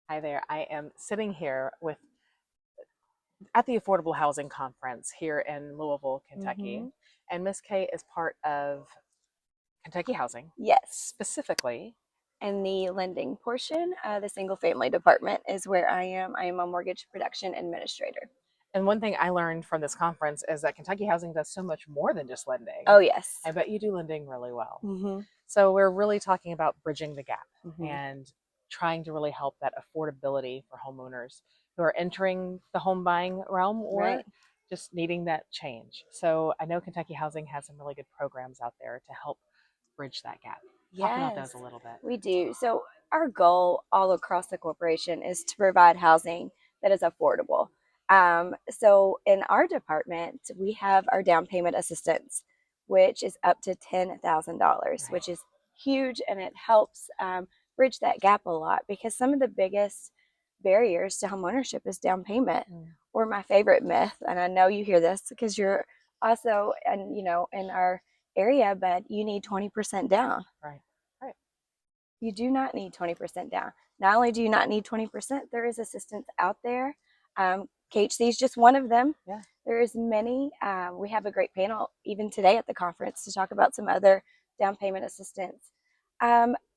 Hi there. I am sitting here at the Affordable Housing Conference here in Louisville, Kentucky. hmm And Miss Kay is part of Kentucky Housing, Yes. specifically. And the lending portion, the single family department is where I am. I am a mortgage production administrator. And one thing I learned from this conference is that Kentucky Housing does so much more than just lending. Oh, yes. I bet you do lending really well. hmm So we're really talking about bridging the gap hmm and trying to really help that affordability for homeowners who are entering the home buying realm Right. or just needing that change. So I know Kentucky Housing has some really good programs out there to help bridge that gap. Talk about Yes, those a little bit. we do. So, our goal all across the corporation is to provide housing that is affordable. So, in our department, we have our down payment assistance, which is up to $10,000, Right. which is huge and it helps bridge that gap a lot because some of the biggest barriers to homeownership is down payment. Mm, Or my favorite myth, and I know you hear this because you're also, and in our area, but you need 20% down. right. Right. You do not need 20% down. Not only do you not need 20%, there is assistance out there. KHC is just one of them. Yeah. There is many. We have a great panel even today at the conference to talk about some other down payment assistance.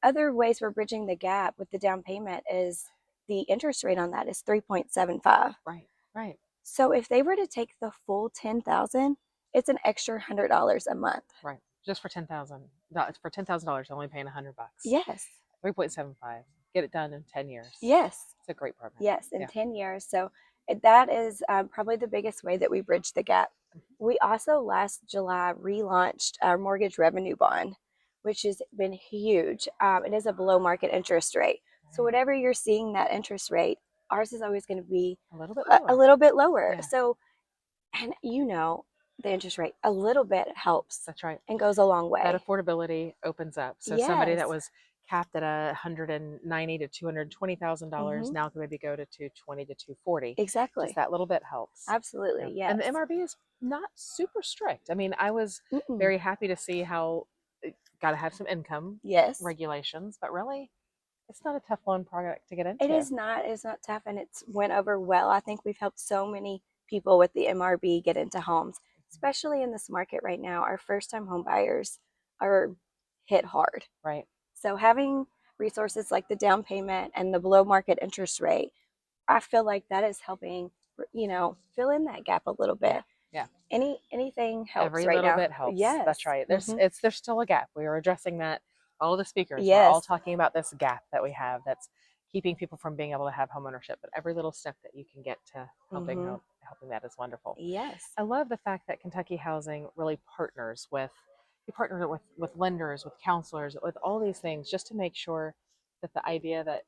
Other ways we're bridging the gap with the down payment is the interest rate on that is 3.75. Right. Right. So if they were to take the full 10,000, it's an extra $100 a month. Right. Just for 10,000. For $10,000, only paying $100. Yes. 3.75. Get it done in 10 years. Yes. It's a great program. Yes, in Yeah. 10 years. So that is probably the biggest way that we bridge the gap. We also last July relaunched our mortgage revenue bond, which has been huge. It is a below market interest rate. So Right. whatever you're seeing that interest rate, ours is always going to be A little bit a lower. little bit lower. Yeah. So, and the interest rate, a little bit helps That's right. and goes a long That way. affordability opens up. So somebody that Yes. was capped at 190 to $220,000 hmm now can maybe go to 220 to 240. Just Exactly. that little bit helps. Yeah. Absolutely. And the Yes. MRB is not super strict. I mean, I was Mm-mm. very happy to see how got to have some income Yes. regulations, but really it's not a tough loan product to get It into. is not. It's not tough, and it's went over well. I think we've helped so many people with the MRB get into homes, especially in this market right now. Our first-time home buyers are hit hard. Right. So having resources like the down payment and the below market interest rate, I feel like that is helping, fill in that gap a little Yeah. bit. Yeah. Anything helps Every right little now. bit helps. Yes. That's right. hmm There's still a gap. We are addressing that. All the speakers, we're all Yes. talking about this gap that we have that's keeping people from being able to have home ownership. But every little step that you can get to hmm helping that is wonderful. Yes. I love the fact that Kentucky Housing really partners with you partner with lenders, with counselors, with all these things just to make sure that the idea that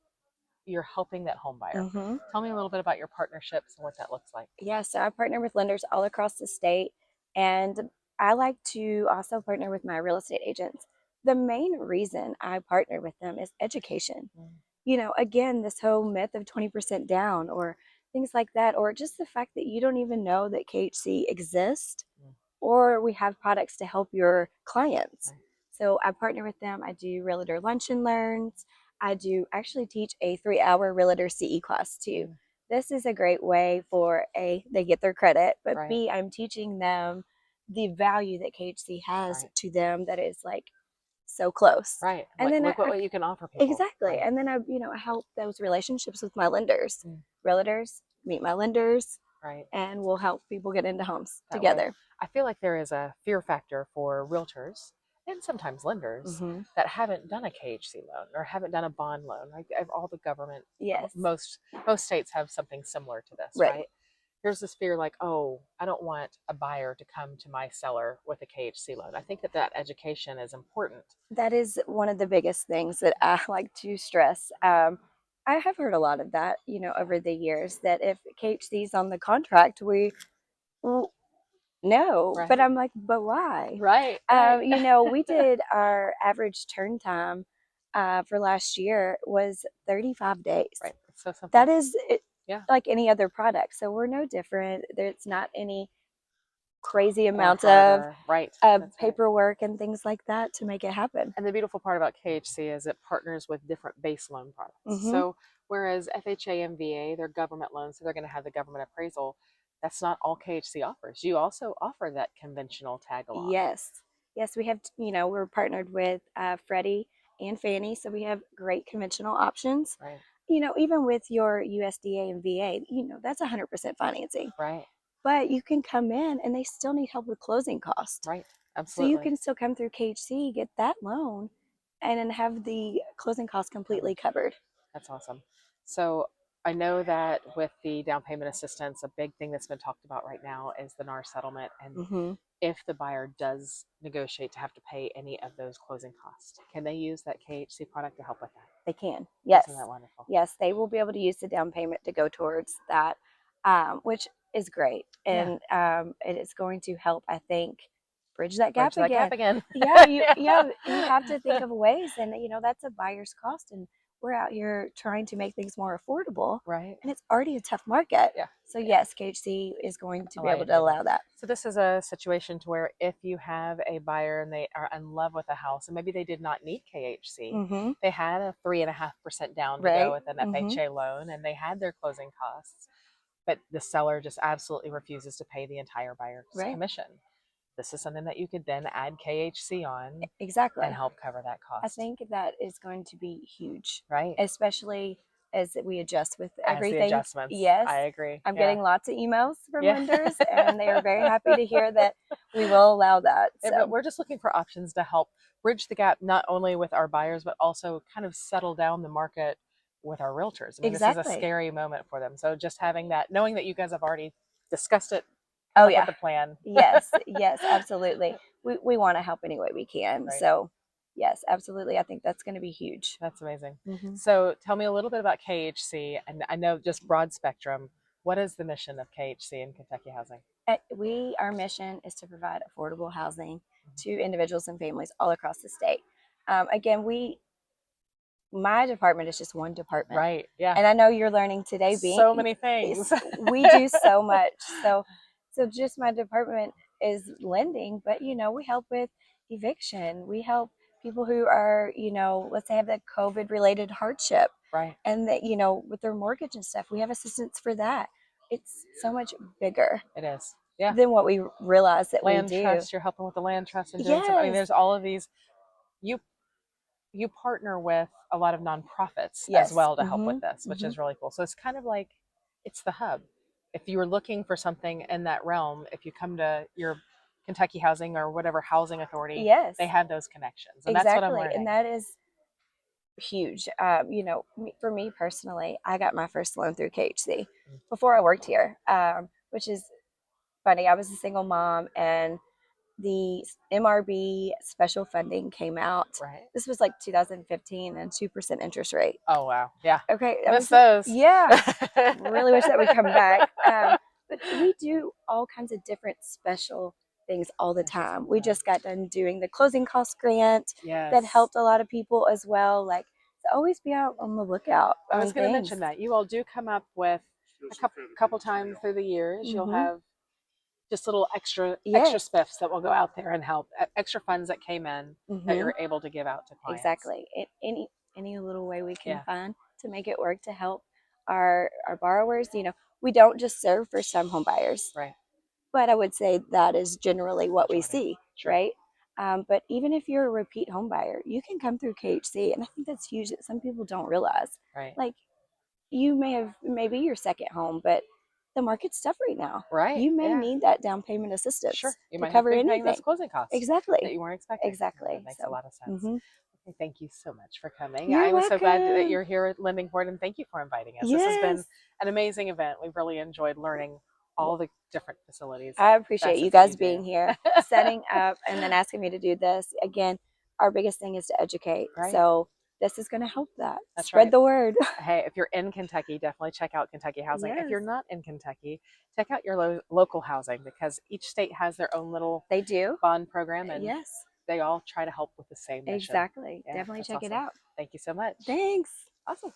you're helping that home buyer. hmm Tell me a little bit about your partnerships and what that looks like. Yeah, so I partner with lenders all across the state, and I like to also partner with my real estate agents. The main reason I partner with them is education. Mm, Again, this whole myth of 20% down or things like that, or just the fact that you don't even know that KHC exists mm, or we have products to help your clients. right. So I partner with them. I do realtor lunch and learns. I do actually teach a 3-hour realtor CE class too. Mm, This is a great way for A, they get their credit, but right. B, I'm teaching them the value that KHC has Right. to them that is like so close. Right. And Like then look what you can offer people. exactly. Right. And then I help those relationships with my lenders. Mm, Realtors meet my lenders right. and we'll help people get into homes That way. together. I feel like there is a fear factor for realtors and sometimes lenders hmm that haven't done a KHC loan or haven't done a bond loan. Like all the government, Yes. most states have something similar to this, Right. right? There's this fear like, oh, I don't want a buyer to come to my seller with a KHC loan. I think that education is important. That is one of the biggest things that I like to stress. I have heard a lot of that, over the years that if KHC's on the contract, well, no, but Right. I'm like, but why? Right. Right. We did our average turn time for last year was 35 days. Right. It's so That simple. is Yeah. like any other product. So we're no different. There's not any crazy or amount harder. Right. of That's right. paperwork and things like that to make it happen. And the beautiful part about KHC is it partners with different base loan products. Mm-hmm. So whereas FHA and VA, they're government loans, so they're going to have the government appraisal. That's not all KHC offers. You also offer that conventional tag along. Yes. Yes, we have, we're partnered with Freddie and Fannie, so we have great conventional options. Right. Even with your USDA and VA, that's 100% financing. Right. But you can come in and they still need help with closing costs. Right. So you Absolutely. can still come through KHC, get that loan, and then have the closing costs completely covered. That's awesome. So I know that with the down payment assistance, a big thing that's been talked about right now is the NAR settlement. And Mm-hmm. if the buyer does negotiate to have to pay any of those closing costs, can they use that KHC product to help with that? They can. Yes. Isn't that wonderful? Yes, they will be able to use the down payment to go towards that, which is great. And it is going to help, I think, bridge that gap Bridge that again. gap again. Yeah, you have to think of ways, and that's a buyer's cost, and we're out here trying to make things more affordable, Right. and it's already a tough market. Yeah. So yes, KHC is going to be able to that. allow that. So this is a situation to where if you have a buyer and they are in love with a house and maybe they did not need KHC, Mm-hmm. they had a 3.5% down to Right. go with an Mm-hmm. FHA loan and they had their closing costs, but the seller just absolutely refuses to pay the entire buyer's Right. commission. This is something that you could then add KHC on Exactly. and help cover that cost. I think that is going to be huge, right? Especially as we adjust with As everything. the adjustments. Yes, I agree. I'm getting lots of emails from lenders, and they are very happy to hear that we will allow that. So. But we're just looking for options to help bridge the gap, not only with our buyers, but also kind of settle down the market with our realtors. I mean, Exactly. This is a scary moment for them. So just having that, knowing that you guys have already discussed it, oh up yeah, with the plan. yes, yes, absolutely. We want to help any way we can. Right. So yes, absolutely. I think that's going to be huge. That's amazing. Mm-hmm. So tell me a little bit about KHC, and I know just broad spectrum. What is the mission of KHC and Kentucky Housing? Our mission is to provide affordable housing to individuals and families all across the state. Again, my department is just one department. Right. Yeah. And I know you're learning today being so many things. We do so much. So just my department is lending, but we help with eviction. We help people who are, let's say have that COVID related hardship. Right. And that, with their mortgage and stuff, we have assistance for that. It's so much bigger. It is. Yeah. Than what we realize that land we do. trust, you're helping with the land trust and doing I mean, there's all of these. You partner with a lot of nonprofits as well to help with this, which is really cool. So it's kind of like it's the hub. If you were looking for something in that realm, if you come to your Kentucky Housing or whatever housing authority, they have those connections, and that's what I'm learning. And that is huge. For me personally, I got my first loan through KHC before I worked here, which is funny. I was a single mom, and the MRB special funding came out. Right. This was like 2015 and 2% interest rate. Oh wow. Yeah. Okay. Miss those. Yeah. Really wish that would come back. But we do all kinds of different special things all the time. We just got done doing the closing cost grant that helped a lot of people as well. Like, so always be out on the lookout. I was going to mention that you all do come up with a couple times through the years. You'll have just little extra spiffs that will go out there and help, extra funds that came in that you're able to give out to clients. Exactly. Any little way we can find to make it work to help our borrowers. We don't just serve first-time home buyers, right? But I would say that is generally what we see, right? But even if you're a repeat home buyer, you can come through KHC, and I think that's huge that some people don't realize. Right. Like, you maybe your second home, but the market's tough right now. Right. You may need that down payment assistance you to might cover have to be anything. paying those closing costs. Exactly. That you weren't expecting. Exactly. That makes a lot of sense. Okay, thank you so much for coming. You're I'm so glad that welcome. you're here at Lending Board, and thank you for inviting us. Yes. This has been an amazing event. We've really enjoyed learning all the different facilities. I appreciate you guys being here, setting up, and then asking me to do this. Again, our biggest thing is to educate. Right. So this is going to help that. That's Spread the word. Hey, if you're in Kentucky, definitely check out Kentucky Housing. Yes. If you're not in Kentucky, check out your local housing, because each state has their own little bond program, and they all try to help with the same mission. Exactly. Definitely check it out. Thank you so much. Thanks. Awesome.